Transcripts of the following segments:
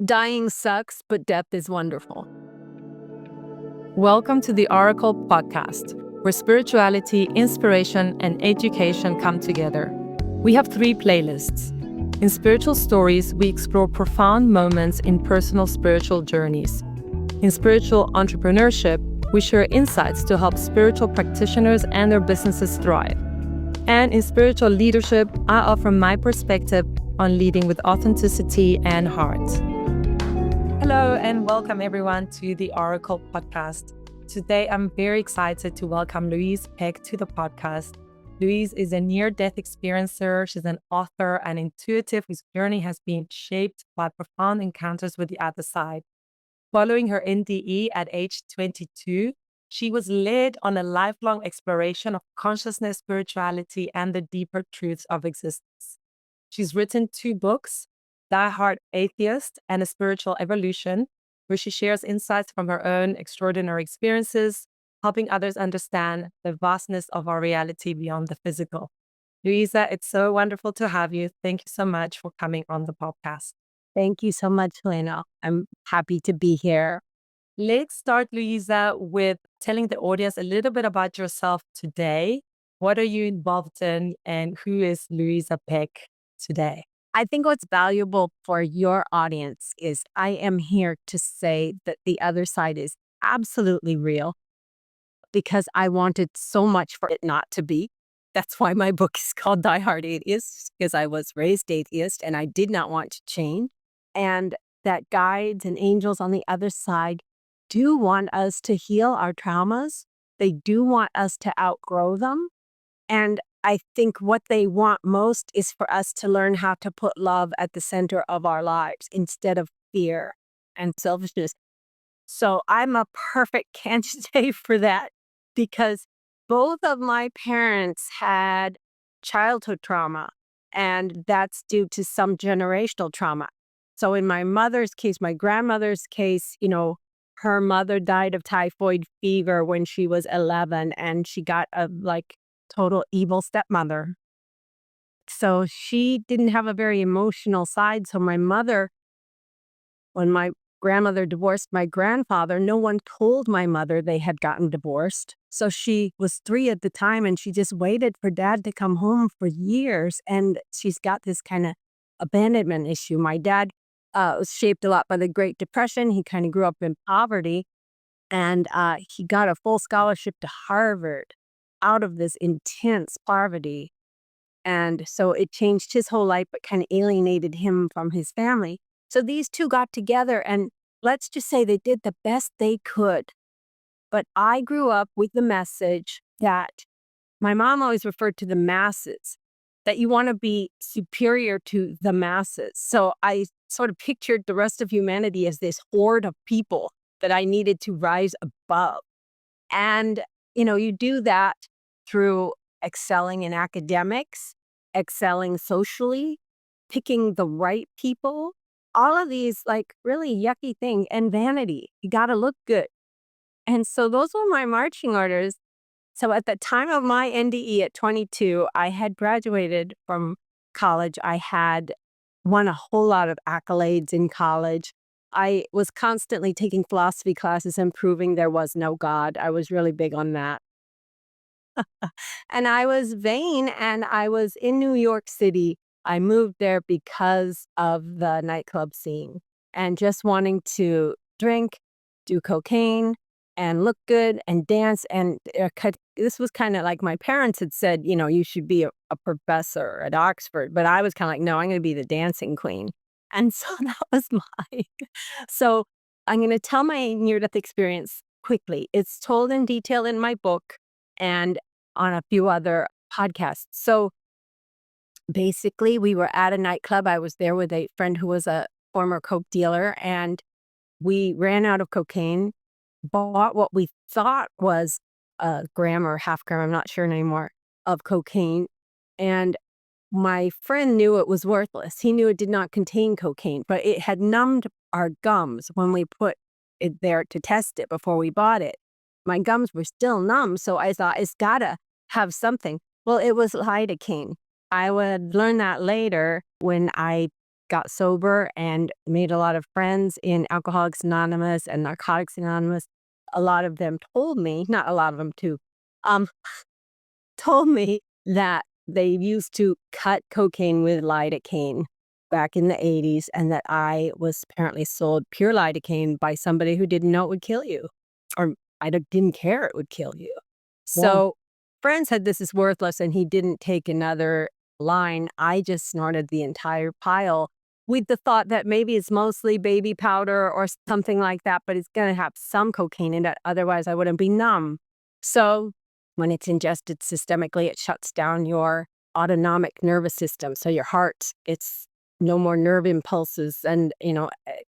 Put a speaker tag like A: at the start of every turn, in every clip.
A: Dying sucks, but death is wonderful.
B: Welcome to the Orykl Podcast, where spirituality, inspiration, and education come together. We have 3 playlists. In Spiritual Stories, we explore profound moments in personal spiritual journeys. In Spiritual Entrepreneurship, we share insights to help spiritual practitioners and their businesses thrive. And in Spiritual Leadership, I offer my perspective on leading with authenticity and heart. Hello and welcome everyone to the Orykl Podcast. Today I'm very excited to welcome Louisa Peck to the podcast. Louise is a near-death experiencer. She's an author and intuitive whose journey has been shaped by profound encounters with the other side. Following her NDE at age 22, she was led on a lifelong exploration of consciousness, spirituality, and the deeper truths of existence. She's written 2 books, Die Hard Atheist and A Spiritual Evolution, where she shares insights from her own extraordinary experiences, helping others understand the vastness of our reality beyond the physical. Louisa, it's so wonderful to have you. Thank you so much for coming on the podcast.
A: Thank you so much, Lena. I'm happy to be here.
B: Let's start, Louisa, with telling the audience a little bit about yourself today. What are you involved in, and who is Louisa Peck today?
A: I think what's valuable for your audience is I am here to say that the other side is absolutely real because I wanted so much for it not to be. That's why my book is called Die Hard Atheist, because I was raised atheist and I did not want to change. And that guides and angels on the other side do want us to heal our traumas. They do want us to outgrow them. And I think what they want most is for us to learn how to put love at the center of our lives instead of fear and selfishness. So I'm a perfect candidate for that because both of my parents had childhood trauma, and that's due to some generational trauma. So in my mother's case, my grandmother's case, her mother died of typhoid fever when she was 11, and she got a total evil stepmother. So she didn't have a very emotional side. So my mother, when my grandmother divorced my grandfather, no one told my mother they had gotten divorced. So she was 3 at the time, and she just waited for dad to come home for years. And she's got this kind of abandonment issue. My dad was shaped a lot by the Great Depression. He kind of grew up in poverty, and he got a full scholarship to Harvard out of this intense poverty. And so it changed his whole life, but kind of alienated him from his family. So these two got together, and let's just say they did the best they could. But I grew up with the message that my mom always referred to the masses, that you want to be superior to the masses. So I sort of pictured the rest of humanity as this horde of people that I needed to rise above. And, you do that through excelling in academics, excelling socially, picking the right people, all of these really yucky things, and vanity. You got to look good. And so those were my marching orders. So at the time of my NDE at 22, I had graduated from college. I had won a whole lot of accolades in college. I was constantly taking philosophy classes and proving there was no God. I was really big on that. And I was vain, and I was in New York City. I moved there because of the nightclub scene and just wanting to drink, do cocaine, and look good and dance. And this was kind of like my parents had said, you should be a professor at Oxford. But I was kind of like, no, I'm going to be the dancing queen. And so that was So I'm going to tell my near-death experience quickly. It's told in detail in my book and on a few other podcasts. So basically, we were at a nightclub. I was there with a friend who was a former coke dealer, and we ran out of cocaine, bought what we thought was a gram or half gram, I'm not sure anymore, of cocaine. And my friend knew it was worthless. He knew it did not contain cocaine, but it had numbed our gums when we put it there to test it before we bought it. My gums were still numb, so I thought it's gotta have something. Well, it was lidocaine. I would learn that later when I got sober and made a lot of friends in Alcoholics Anonymous and Narcotics Anonymous, a lot of them told me, not a lot of them too, um, told me that they used to cut cocaine with lidocaine back in the 80s, and that I was apparently sold pure lidocaine by somebody who didn't know it would kill you, or didn't care it would kill you.
B: Wow.
A: So friend said this is worthless, and he didn't take another line. I just snorted the entire pile with the thought that maybe it's mostly baby powder or something like that, but it's going to have some cocaine in it. Otherwise, I wouldn't be numb. So when it's ingested systemically, it shuts down your autonomic nervous system. So your heart, it's no more nerve impulses and,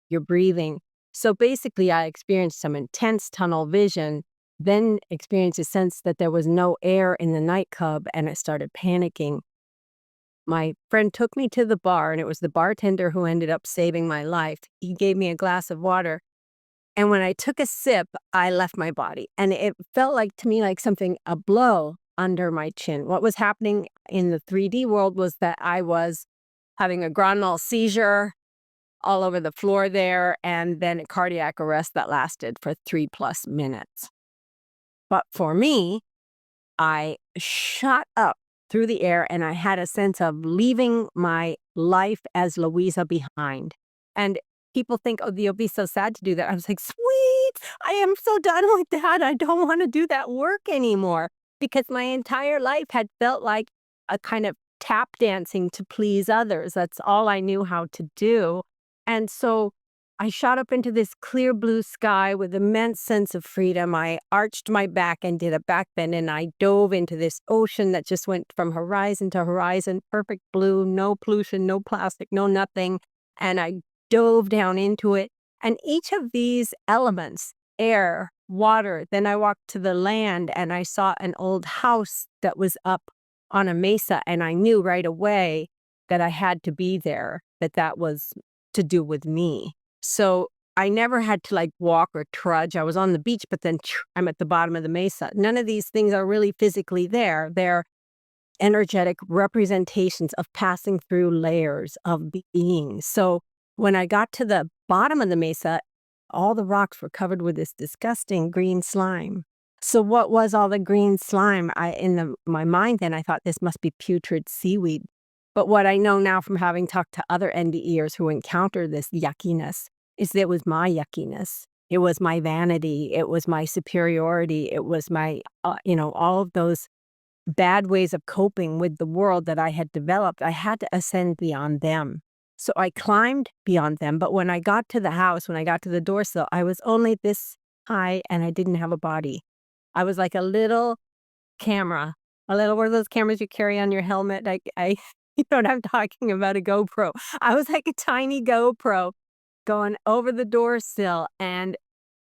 A: your breathing. So basically, I experienced some intense tunnel vision, then experienced a sense that there was no air in the nightclub, and I started panicking. My friend took me to the bar, and it was the bartender who ended up saving my life. He gave me a glass of water, and when I took a sip, I left my body, and it felt like to me like something, a blow under my chin. What was happening in the 3D world was that I was having a grand mal seizure all over the floor there, and then a cardiac arrest that lasted for 3+ minutes. But for me, I shot up through the air, and I had a sense of leaving my life as Louisa behind. And people think, oh, you'll be so sad to do that. I was like, sweet, I am so done with that. I don't want to do that work anymore, because my entire life had felt like a kind of tap dancing to please others. That's all I knew how to do. And so I shot up into this clear blue sky with immense sense of freedom. I arched my back and did a back bend, and I dove into this ocean that just went from horizon to horizon, perfect blue, no pollution, no plastic, no nothing. And I dove down into it. And each of these elements, air, water, then I walked to the land, and I saw an old house that was up on a mesa, and I knew right away that I had to be there, that was to do with me. So I never had to walk or trudge. I was on the beach, but then I'm at the bottom of the mesa. None of these things are really physically there. They're energetic representations of passing through layers of being. So when I got to the bottom of the mesa, all the rocks were covered with this disgusting green slime. So what was all the green slime? My mind then, I thought this must be putrid seaweed. But what I know now from having talked to other NDEers who encounter this yuckiness is that it was my yuckiness. It was my vanity. It was my superiority. It was my, all of those bad ways of coping with the world that I had developed. I had to ascend beyond them. So I climbed beyond them. But when I got to the house, when I got to the door sill, I was only this high, and I didn't have a body. I was like a little camera, one of those cameras you carry on your helmet. You know what I'm talking about, a GoPro. I was like a tiny GoPro going over the door sill. And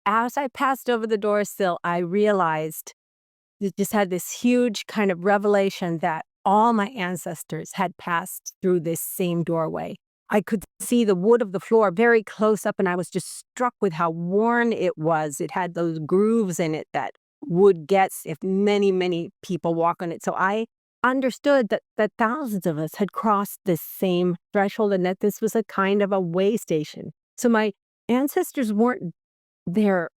A: as I passed over the door sill, I realized, just had this huge kind of revelation that all my ancestors had passed through this same doorway. I could see the wood of the floor very close up, and I was just struck with how worn it was. It had those grooves in it that wood gets if many, many people walk on it. So I understood that thousands of us had crossed this same threshold, and that this was a kind of a way station. So my ancestors weren't there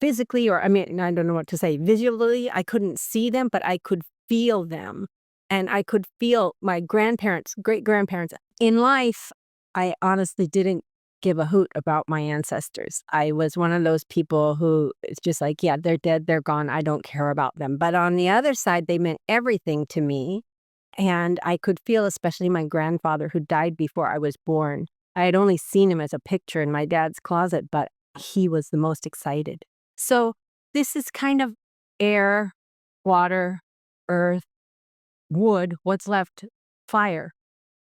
A: physically, or I don't know what to say, visually. I couldn't see them, but I could feel them. And I could feel my grandparents, great-grandparents. In life, I honestly didn't give a hoot about my ancestors. I was one of those people who it's just like, yeah, they're dead, they're gone, I don't care about them. But on the other side, they meant everything to me. And I could feel, especially my grandfather, who died before I was born. I had only seen him as a picture in my dad's closet, but he was the most excited. So this is kind of air, water, earth, wood, what's left, fire.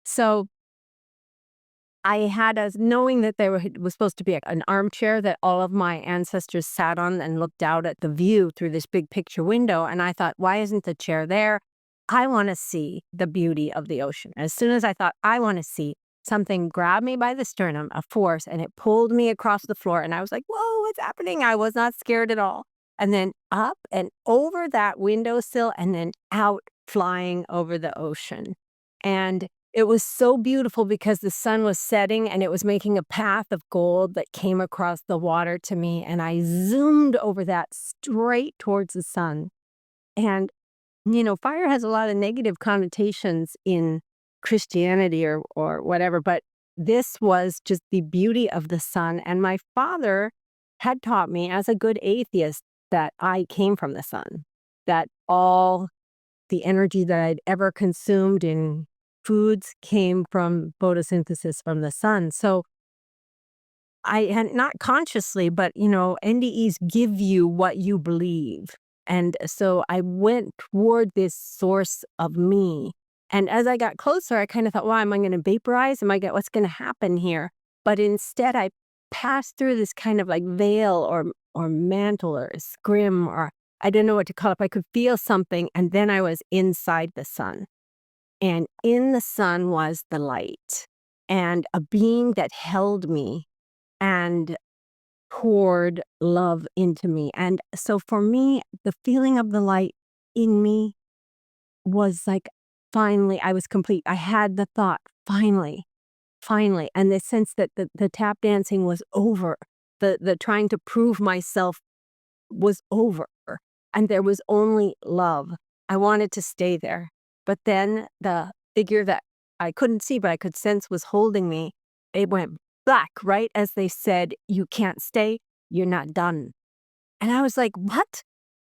A: So I had knowing that there was supposed to be an armchair that all of my ancestors sat on and looked out at the view through this big picture window. And I thought, why isn't the chair there? I want to see the beauty of the ocean. As soon as I thought, I want to see, something grabbed me by the sternum, a force, and it pulled me across the floor. And I was like, whoa, what's happening? I was not scared at all. And then up and over that windowsill, and then out flying over the ocean. And It was so beautiful because the sun was setting and it was making a path of gold that came across the water to me. And I zoomed over that straight towards the sun. And, fire has a lot of negative connotations in Christianity or whatever, but this was just the beauty of the sun. And my father had taught me as a good atheist that I came from the sun, that all the energy that I'd ever consumed in foods came from photosynthesis from the sun. So I had not consciously, but NDEs give you what you believe. And so I went toward this source of me. And as I got closer, I kind of thought, wow, am I going to vaporize? What's going to happen here? But instead, I passed through this kind of like veil or mantle or scrim, or I don't know what to call it. But I could feel something. And then I was inside the sun. And in the sun was the light and a being that held me and poured love into me. And so for me, the feeling of the light in me was like, finally, I was complete. I had the thought, finally, finally. And the sense that the tap dancing was over, the trying to prove myself was over. And there was only love. I wanted to stay there. But then the figure that I couldn't see, but I could sense was holding me, it went black right as they said, you can't stay, you're not done. And I was like, what?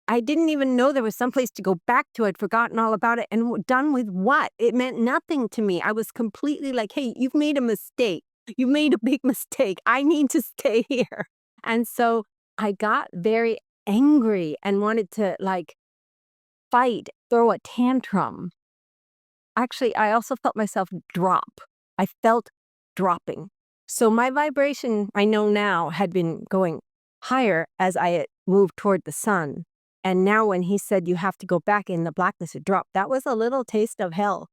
A: I didn't even know there was someplace to go back to. I'd forgotten all about it. And done with what? It meant nothing to me. I was completely like, hey, you've made a mistake. You've made a big mistake. I need to stay here. And so I got very angry and wanted to fight, throw a tantrum. Actually, I also felt myself drop. I felt dropping. So my vibration, I know now, had been going higher as I had moved toward the sun. And now when he said you have to go back in the blackness, it dropped. That was a little taste of hell.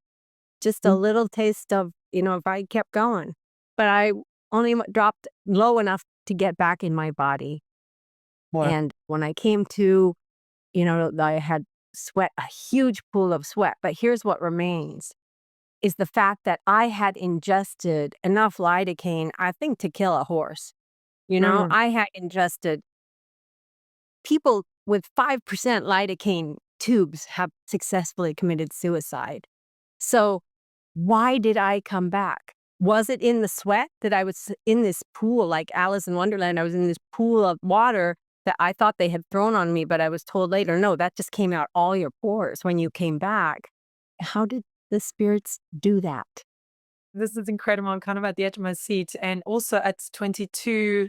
A: Just a little taste of, if I kept going. But I only dropped low enough to get back in my body.
B: Wow.
A: And when I came to, I had sweat, a huge pool of sweat. But here's what remains, is the fact that I had ingested enough lidocaine, I think, to kill a horse. I had ingested, people with 5% lidocaine tubes have successfully committed suicide. So why did I come back? Was it in the sweat that I was in this pool, like Alice in Wonderland? I was in this pool of water that I thought they had thrown on me, but I was told later, no, that just came out all your pores when you came back. How did the spirits do that?
B: This is incredible. I'm kind of at the edge of my seat. And also at 22,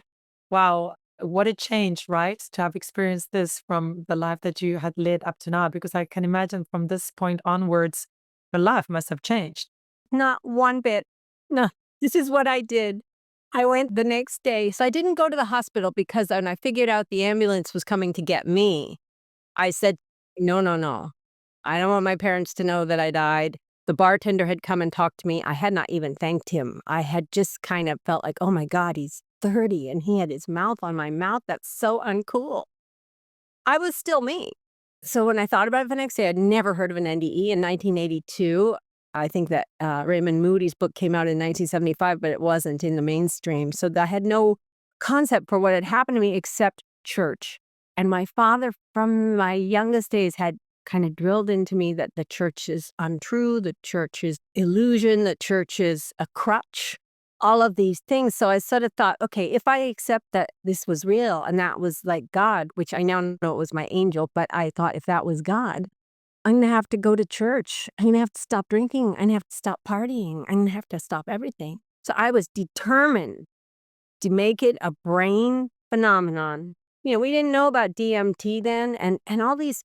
B: wow, what a change, right? To have experienced this from the life that you had led up to now, because I can imagine from this point onwards, your life must have changed.
A: Not one bit. No, this is what I did. I went the next day. So I didn't go to the hospital because when I figured out the ambulance was coming to get me, I said, no, no, no. I don't want my parents to know that I died. The bartender had come and talked to me. I had not even thanked him. I had just kind of felt like, oh my God, he's 30 and he had his mouth on my mouth. That's so uncool. I was still me. So when I thought about it the next day, I'd never heard of an NDE. In 1982, I think that Raymond Moody's book came out in 1975, but it wasn't in the mainstream. So I had no concept for what had happened to me except church. And my father, from my youngest days, had kind of drilled into me that the church is untrue, the church is illusion, the church is a crutch, all of these things. So I sort of thought, okay, if I accept that this was real and that was like God, which I now know it was my angel, but I thought if that was God, I'm going to have to go to church. I'm going to have to stop drinking. I'm going to have to stop partying. I'm going to have to stop everything. So I was determined to make it a brain phenomenon. We didn't know about DMT then, and all these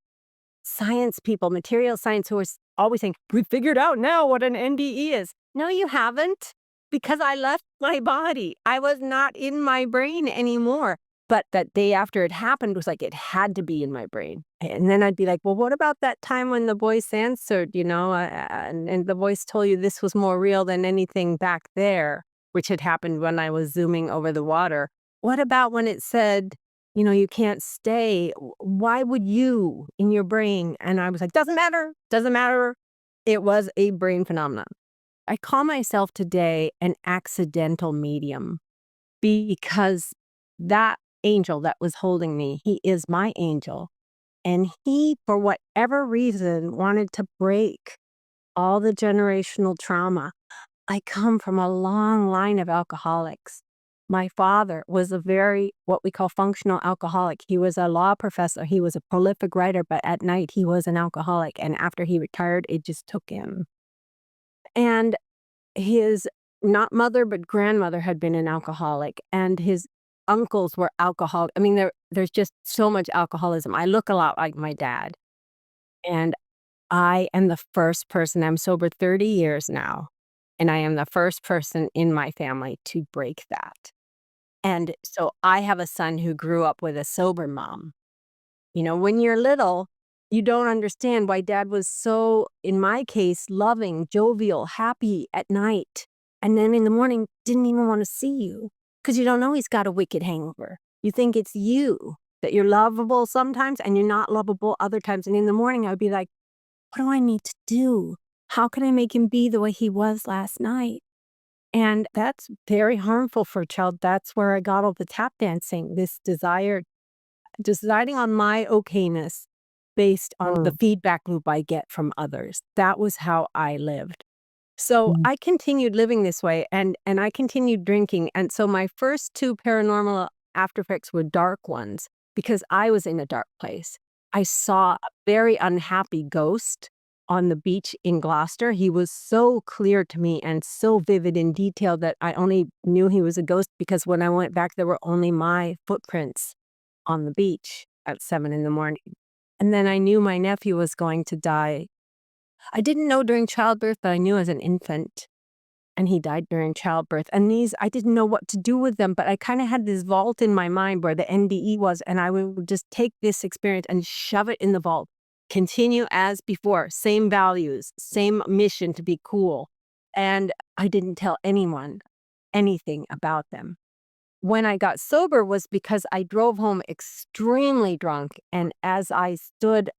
A: science people, material science, who are always saying, we figured out now what an NDE is. No, you haven't, because I left my body. I was not in my brain anymore. But that day after it happened was like, it had to be in my brain. And then I'd be like, well, what about that time when the voice answered, and the voice told you this was more real than anything back there, which had happened when I was zooming over the water. What about when it said, you can't stay? Why would you in your brain? And I was like, doesn't matter. Doesn't matter. It was a brain phenomenon. I call myself today an accidental medium because that angel that was holding me, he is my angel. And he, for whatever reason, wanted to break all the generational trauma. I come from a long line of alcoholics. My father was a very, what we call functional alcoholic. He was a law professor. He was a prolific writer, but at night he was an alcoholic. And after he retired, it just took him. And his not mother, but grandmother had been an alcoholic, and his uncles were alcoholic. I mean, there's just so much alcoholism. I look a lot like my dad. And I am the first person, I'm sober 30 years now, and I am the first person in my family to break that. And so I have a son who grew up with a sober mom. You know, when you're little, you don't understand why dad was so, in my case, loving, jovial, happy at night. And then in the morning, didn't even want to see you because you don't know he's got a wicked hangover. You think it's you, that you're lovable sometimes and you're not lovable other times. And in the morning, I would be like, what do I need to do? How can I make him be the way he was last night? And that's very harmful for a child. That's where I got all the tap dancing, this desire, deciding on my okayness based on the feedback loop I get from others. That was how I lived. So
B: Mm.
A: I continued living this way and I continued drinking. And so my first two paranormal after effects were dark ones because I was in a dark place. I saw a very unhappy ghost on the beach in Gloucester. He was so clear to me and so vivid in detail that I only knew he was a ghost because when I went back, there were only my footprints on the beach at 7 a.m. And then I knew my nephew was going to die. I didn't know during childbirth, but I knew as an infant. And he died during childbirth. And these, I didn't know what to do with them, but I kind of had this vault in my mind where the NDE was, and I would just take this experience and shove it in the vault. Continue as before, same values, same mission to be cool. And I didn't tell anyone anything about them. When I got sober was because I drove home extremely drunk. And as I stood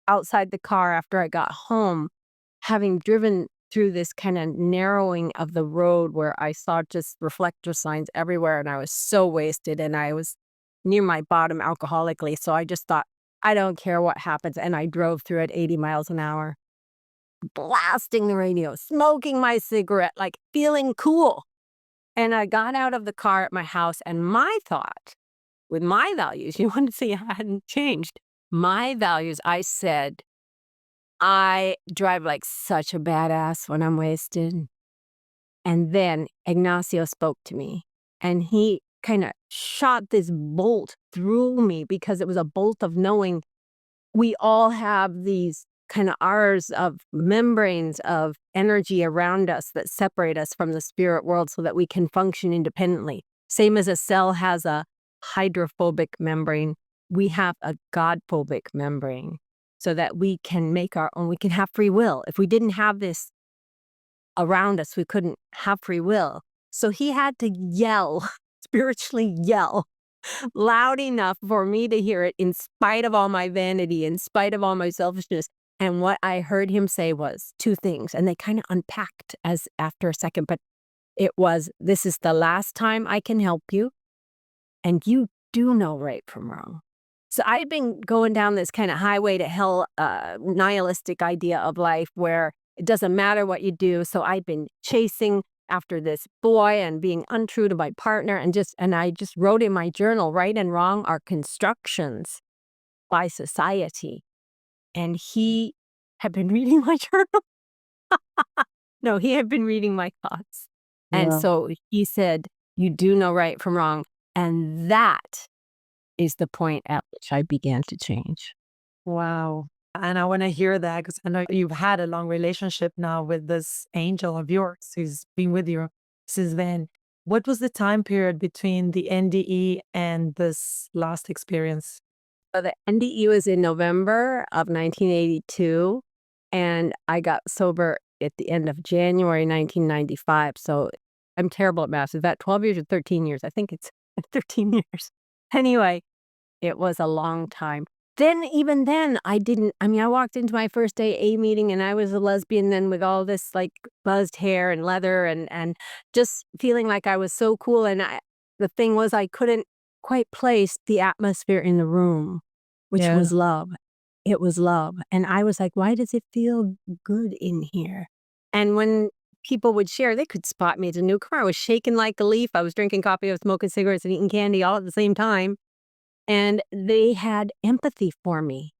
A: outside the car after I got home, having driven through this kind of narrowing of the road where I saw just reflector signs everywhere and I was so wasted and I was near my bottom alcoholically. So I just thought, I don't care what happens. And I drove through at 80 miles an hour, blasting the radio, smoking my cigarette, like feeling cool. And I got out of the car at my house and my thought, with my values, you want to see I hadn't changed. My values, I said, I drive like such a badass when I'm wasted. And then Ignacio spoke to me and he kind of shot this bolt through me because it was a bolt of knowing we all have these kind of R's of membranes of energy around us that separate us from the spirit world so that we can function independently. Same as a cell has a hydrophobic membrane, we have a God-phobic membrane so that we can make our own, we can have free will. If we didn't have this around us, we couldn't have free will. So he had to yell, spiritually yell, loud enough for me to hear it in spite of all my vanity, in spite of all my selfishness. And what I heard him say was two things, and they kind of unpacked as after a second, but it was, this is the last time I can help you, and you do know right from wrong. So I'd been going down this kind of highway to hell, nihilistic idea of life where it doesn't matter what you do. So I'd been chasing after this boy and being untrue to my partner and I just wrote in my journal, right and wrong are constructions by society. And he had been reading my journal. No, he had been reading my thoughts. And so he said, you do know right from wrong. And that is the point at which I began to change.
B: Wow. And I want to hear that because I know you've had a long relationship now with this angel of yours who's been with you since then. What was the time period between the NDE and this last experience?
A: So the NDE was in November of 1982, and I got sober at the end of January 1995. So I'm terrible at math. Is that 12 years or 13 years? I think it's 13 years. Anyway, it was a long time. then, even then, I walked into my first AA meeting and I was a lesbian then with all this like buzzed hair and leather and just feeling like I was so cool. And the thing was, I couldn't quite place the atmosphere in the room, which
B: Yeah.
A: was love. It was love. And I was like, why does it feel good in here? And when people would share, they could spot me as a newcomer. I was shaking like a leaf. I was drinking coffee, I was smoking cigarettes and eating candy all at the same time. And they had empathy for me,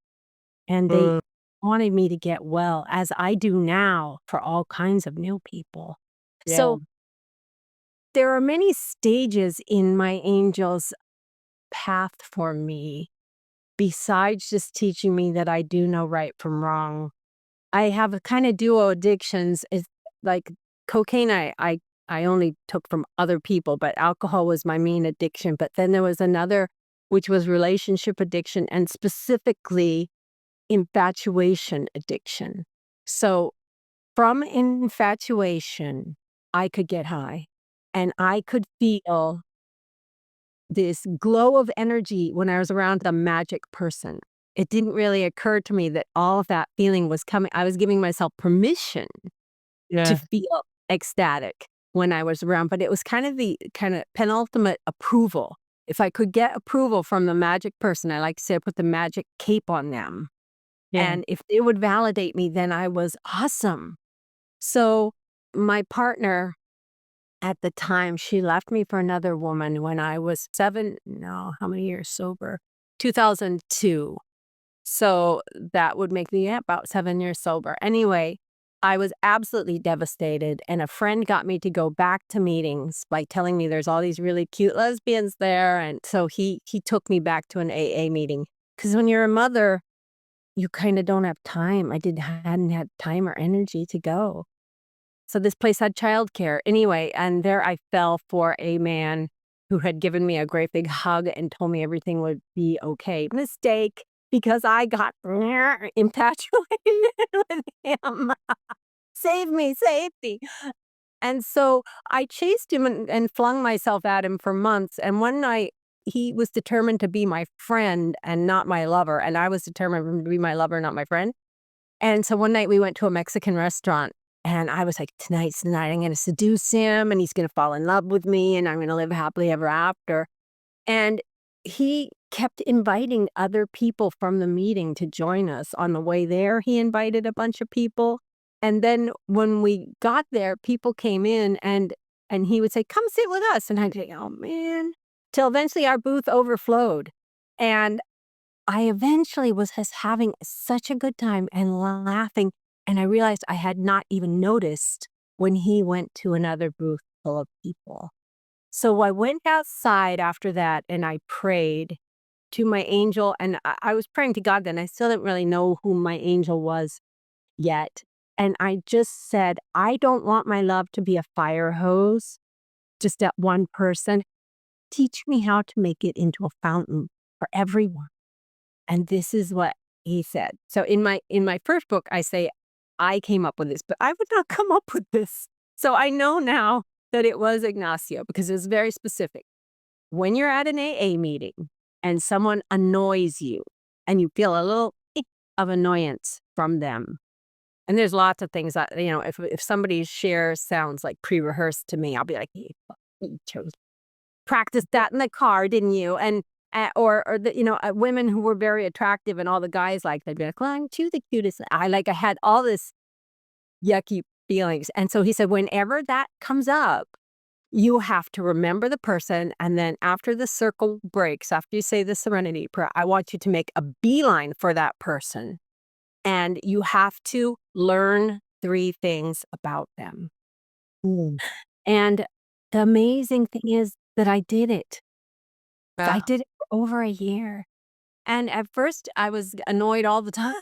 A: and they
B: Mm,
A: wanted me to get well, as I do now for all kinds of new people.
B: yeah.
A: So there are many stages in my angel's path for me, besides just teaching me that I do know right from wrong. I have a kind of duo addictions. It's like cocaine I only took from other people, but alcohol was my main addiction. But then there was another, which was relationship addiction, and specifically infatuation addiction. So from infatuation, I could get high and I could feel this glow of energy when I was around the magic person. It didn't really occur to me that all of that feeling was coming. I was giving myself permission to
B: Yeah.
A: feel ecstatic when I was around, but it was kind of the kind of penultimate approval. If I could get approval from the magic person, I like to say I put the magic cape on them.
B: Yeah.
A: And if they would validate me, then I was awesome. So my partner at the time, she left me for another woman when I was how many years sober? 2002. So that would make me about 7 years sober. Anyway, I was absolutely devastated. And a friend got me to go back to meetings by telling me there's all these really cute lesbians there. And so he took me back to an AA meeting. Because when you're a mother, you kinda don't have time. Hadn't had time or energy to go. So this place had childcare. Anyway, and there I fell for a man who had given me a great big hug and told me everything would be okay. Mistake, because I got infatuated with him. Save me, save me. And so I chased him and flung myself at him for months, and one night, he was determined to be my friend and not my lover, and I was determined for him to be my lover, not my friend. And so one night we went to a Mexican restaurant, and I was like, "Tonight's the night I'm gonna seduce him, and he's gonna fall in love with me, and I'm gonna live happily ever after." And he kept inviting other people from the meeting to join us. On the way there, he invited a bunch of people, and then when we got there, people came in and he would say, "Come sit with us," and I'd say, "Oh, man," till eventually our booth overflowed, and I eventually was just having such a good time and laughing, and I realized I had not even noticed when he went to another booth full of people. So I went outside after that and I prayed to my angel, and I was praying to God then. I still didn't really know who my angel was yet. And I just said, I don't want my love to be a fire hose, just at one person. Teach me how to make it into a fountain for everyone. And this is what he said. So in my first book, I say I came up with this, but I would not come up with this. So I know now that it was Ignacio because it was very specific. When you're at an AA meeting and someone annoys you and you feel a little of annoyance from them, and there's lots of things that, if somebody's share sounds like pre-rehearsed to me, I'll be like, you chose practiced that in the car, didn't you? And or the, women who were very attractive and all the guys like, they'd be like, well, aren't you the cutest? I had all this yucky feelings. And so he said, whenever that comes up, you have to remember the person. And then after the circle breaks, after you say the serenity prayer, I want you to make a beeline for that person. And you have to learn 3 things about them.
B: Mm.
A: And the amazing thing is that I did it. I
B: Yeah.
A: did it for over a year. And at first, I was annoyed all the time,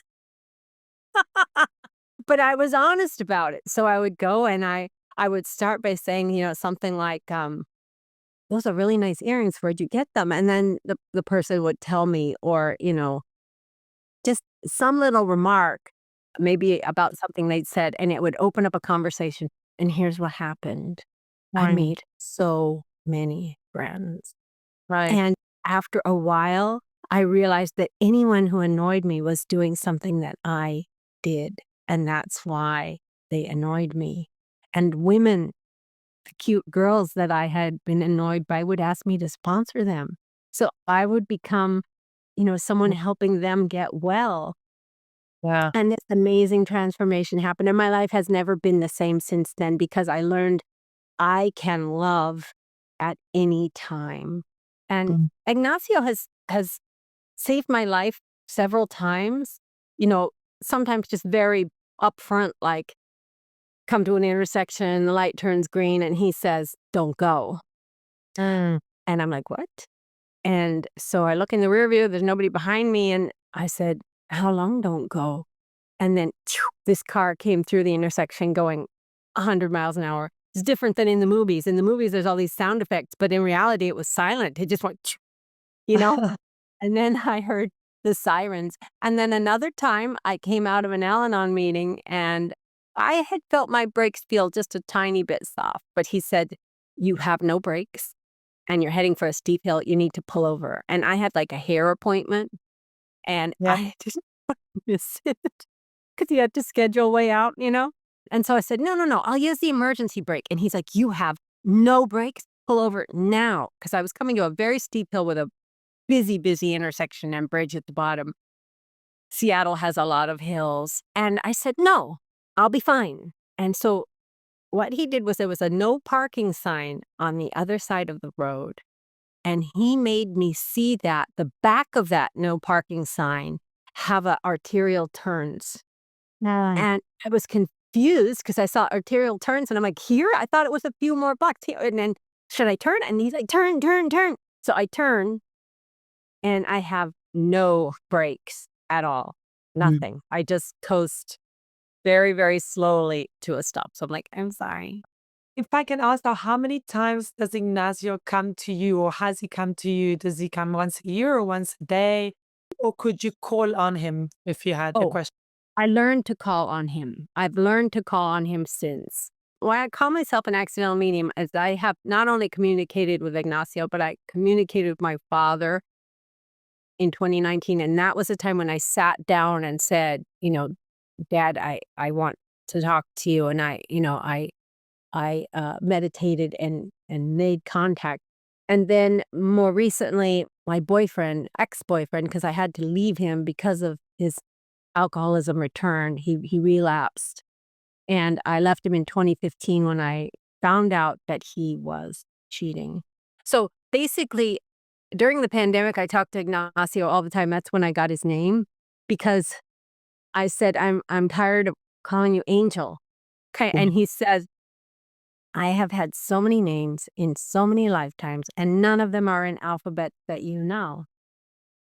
A: but I was honest about it. So I would go and I would start by saying, something like, "Those are really nice earrings. Where'd you get them?" And then the person would tell me, or, just some little remark, maybe about something they'd said, and it would open up a conversation. And here's what happened. I
B: Right.
A: made so many friends.
B: Right.
A: And after a while, I realized that anyone who annoyed me was doing something that I did, and that's why they annoyed me. And women, the cute girls that I had been annoyed by, would ask me to sponsor them. So I would become, someone helping them get well.
B: Yeah.
A: And this amazing transformation happened, and my life has never been the same since then because I learned I can love at any time. And
B: Mm.
A: Ignacio has saved my life several times, sometimes just very upfront, like, come to an intersection, the light turns green, and he says, "Don't go."
B: Mm.
A: And I'm like, "What?" And so I look in the rear view, there's nobody behind me, and I said, "How long don't go?" And then this car came through the intersection going 100 miles an hour. It's different than in the movies. In the movies, there's all these sound effects, but in reality, it was silent. It just went, you know? And then I heard the sirens. And then another time, I came out of an Al Anon meeting and I had felt my brakes feel just a tiny bit soft. But he said, "You have no brakes and you're heading for a steep hill. You need to pull over." And I had like a hair appointment and
B: Yeah.
A: I just miss it because he had to schedule way out. And so I said, "No, no, no, I'll use the emergency brake." And he's like, "You have no brakes? Pull over now." Because I was coming to a very steep hill with a busy, busy intersection and bridge at the bottom. Seattle has a lot of hills. And I said, "No, I'll be fine." And so what he did was there was a no parking sign on the other side of the road. And he made me see that the back of that no parking sign have arterial turns.
B: Mm.
A: And I was confused because I saw arterial turns and I'm like, "Here? I thought it was a few more blocks here." And then, "Should I turn?" And he's like, "Turn, turn, turn." So I turn and I have no brakes at all.
B: Mm.
A: Nothing. I just coast very, very slowly to a stop. So I'm like, "I'm sorry."
B: If I can ask now, how many times does Ignacio come to you, or has he come to you? Does he come once a year or once a day? Or could you call on him if you had a
A: Oh,
B: question?
A: I learned to call on him. I've learned to call on him since. Why I call myself an accidental medium is I have not only communicated with Ignacio, but I communicated with my father in 2019. And that was the time when I sat down and said, "Dad, I want to talk to you." And I meditated and made contact. And then more recently, my boyfriend, ex-boyfriend, because I had to leave him because of his alcoholism return. He relapsed. And I left him in 2015 when I found out that he was cheating. So basically, during the pandemic, I talked to Ignacio all the time. That's when I got his name because I said, I'm tired of calling you Angel. Okay.
B: Yeah.
A: And he says, "I have had so many names in so many lifetimes, and none of them are in alphabet that you know."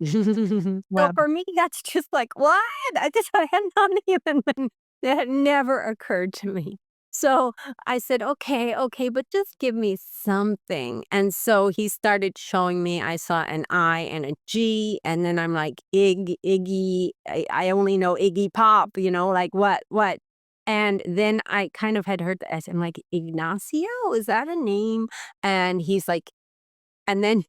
A: So
B: Well,
A: for me, that's just like, what? I had not even been, that had never occurred to me. So I said, "Okay, okay, but just give me something." And so he started showing me, I saw an I and a G, and then I'm like, Iggy, I only know Iggy Pop, like what? And then I kind of had heard the S. I'm like, "Ignacio, is that a name?" And he's like, and then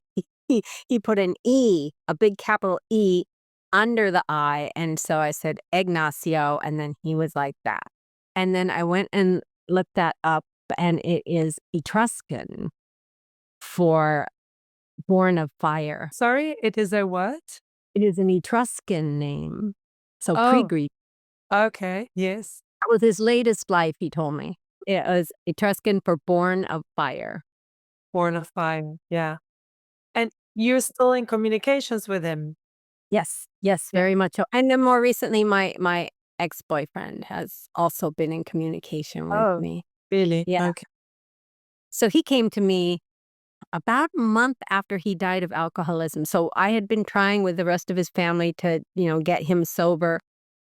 A: he put an E, a big capital E, under the I, and so I said, "Ignacio," and then he was like that. And then I went and looked that up, and it is Etruscan for born of fire.
B: sorry, it is a what?
A: It is an Etruscan name, so
B: Oh,
A: pre-Greek.
B: okay. Yes.
A: That was his latest life, he told me. It was Etruscan for born of fire.
B: Born of fire. Yeah. And you're still in communications with him.
A: Yes, yes,
B: Yeah.
A: very much so. And then more recently, my ex-boyfriend has also been in communication with
B: Oh,
A: me.
B: really?
A: Yeah.
B: Okay.
A: So he came to me about a month after he died of alcoholism. So I had been trying with the rest of his family to, get him sober,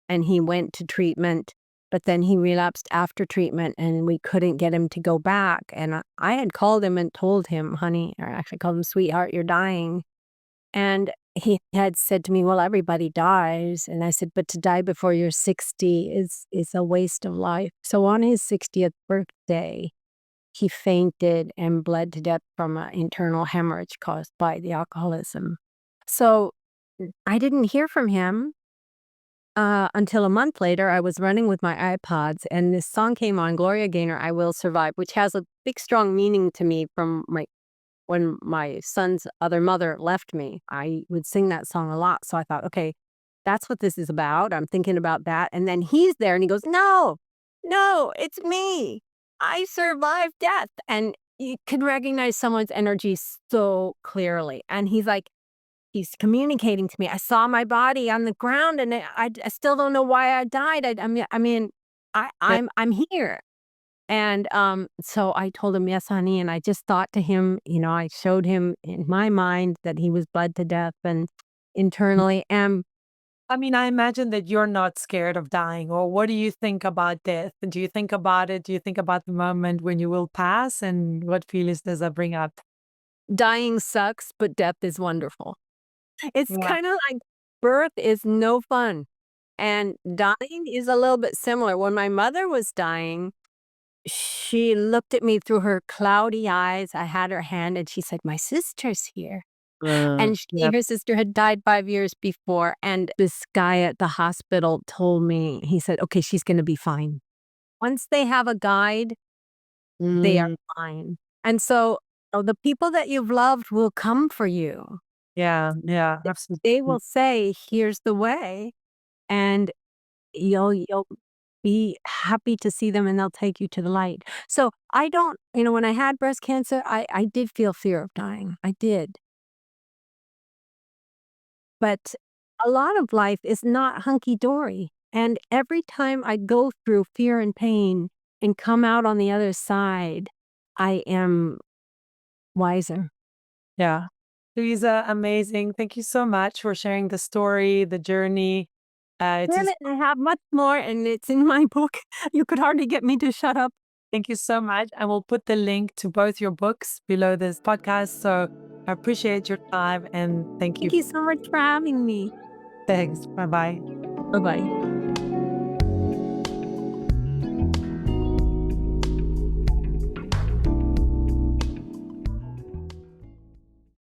A: and he went to treatment, but then he relapsed after treatment and we couldn't get him to go back. And I had called him and told him, "Honey," or actually called him, "Sweetheart, you're dying." And he had said to me, "Well, everybody dies." And I said, "But to die before you're 60 is a waste of life." So on his 60th birthday, he fainted and bled to death from an internal hemorrhage caused by the alcoholism. So I didn't hear from him until a month later. I was running with my iPods, and this song came on, Gloria Gaynor, "I Will Survive," which has a big, strong meaning to me from when my son's other mother left me. I would sing that song a lot, so I thought, "Okay, that's what this is about." I'm thinking about that, and then he's there, and he goes, "No, no, it's me. I survived death." And you can recognize someone's energy so clearly, and he's communicating to me. "I saw my body on the ground, and I still don't know why I died. I mean, I'm here." And, so I told him, "Yes, honey," and I just thought to him, I showed him in my mind that he was bled to death and internally, and
B: I mean, I imagine that you're not scared of dying, or what do you think about death? Do you think about it? Do you think about the moment when you will pass, and what feelings does that bring up?
A: dying sucks, but death is wonderful. It's
B: Yeah.
A: kinda like birth is no fun, and dying is a little bit similar. When my mother was dying, she looked at me through her cloudy eyes. I had her hand, and she said, "My sister's here." And
B: Yep.
A: her sister had died 5 years before, and this guy at the hospital told me, he said, "Okay, she's gonna be fine." Once they have a guide, they are
B: Mm,
A: fine. And so, the people that you've loved will come for you.
B: yeah, yeah,
A: They
B: absolutely.
A: will say, "Here's the way," and you'll be happy to see them, and they'll take you to the light. So, I don't when I had breast cancer, I did feel fear of dying. I did. But a lot of life is not hunky dory. And every time I go through fear and pain and come out on the other side, I am wiser.
B: Yeah. Louisa, amazing. Thank you so much for sharing the story, the journey. It
A: Damn
B: is
A: it, I have much more, and it's in my book. You could hardly get me to shut up.
B: Thank you so much. I will put the link to both your books below this podcast. So I appreciate your time and thank you.
A: Thank you so much for having me.
B: Thanks. Bye bye.
A: Bye bye.